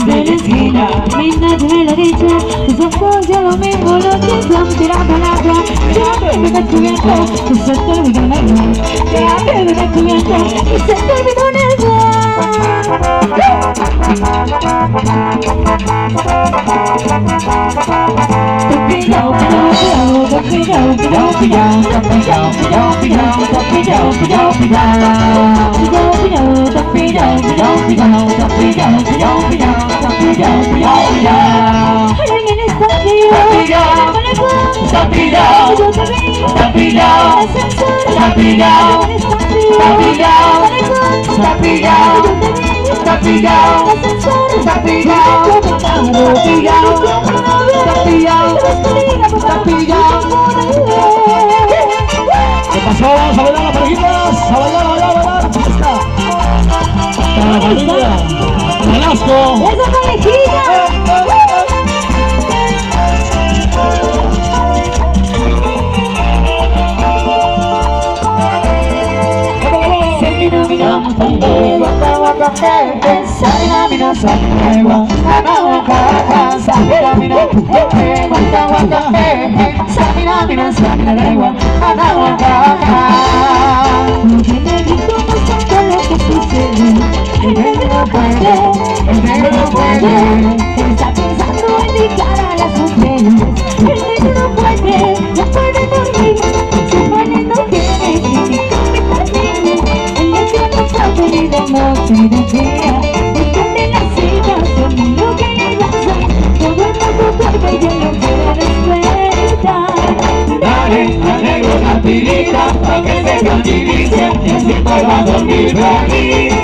de la esquina, linda de la dicha, tus ojos ya lo mismo lo piensan, tirando al agua, ya me descubierto, y se te olvidó en el mar, ya me descubierto, y se te olvidó en el mar. ¿Qué pasó? Vamos a bailar las parejitas, a bailar, ¿dónde está? Para la familia, Velasco. ¡Esa parejita! Está pensando en dedicar a las mujeres. El negro no puede dormir. Se pone no quiere y el negro no sabe ni de noche ni de día. Esconde la situación, lo que le pasa. Todo el mundo duerme y él no quiere despertar. Dale al negro una tirita pa' que se tranquilice y así pueda dormir feliz.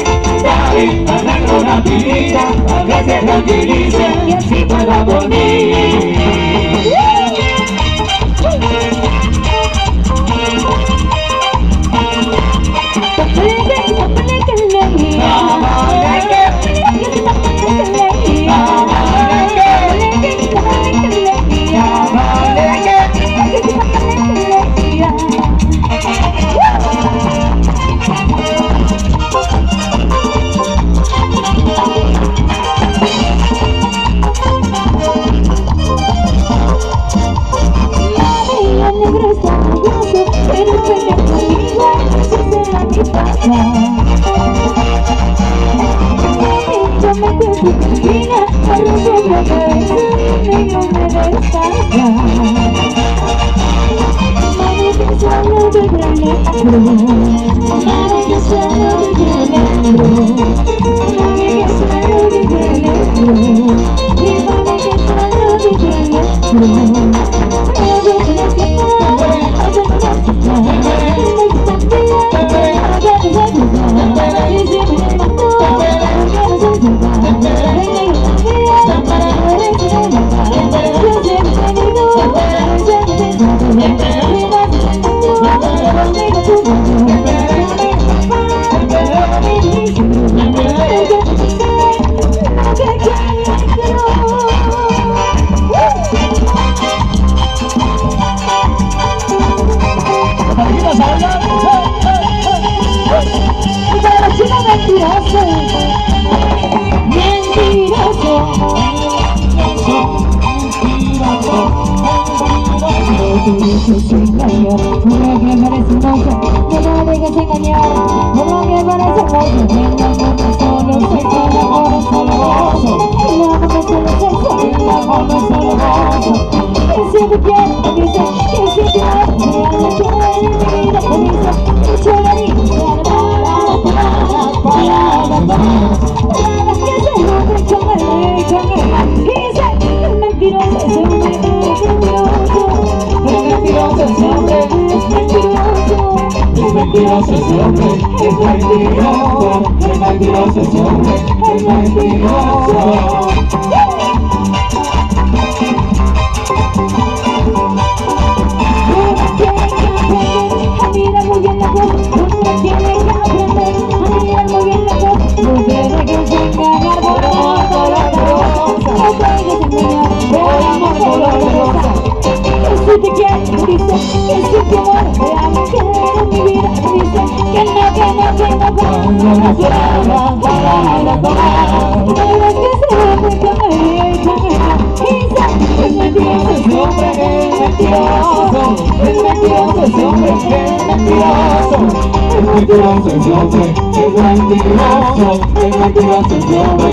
Dale al negro una tirita pa' que se tranquilice y así pueda dormir. te quiero, dice que si tu amor real quiero mi vida, dice que no, no que se me Es mentiroso ese hombre, es mentiroso. Es mentiroso ese hombre, es mentiroso. Es mentiroso ese hombre, es mentiroso. Es mentiroso ese hombre.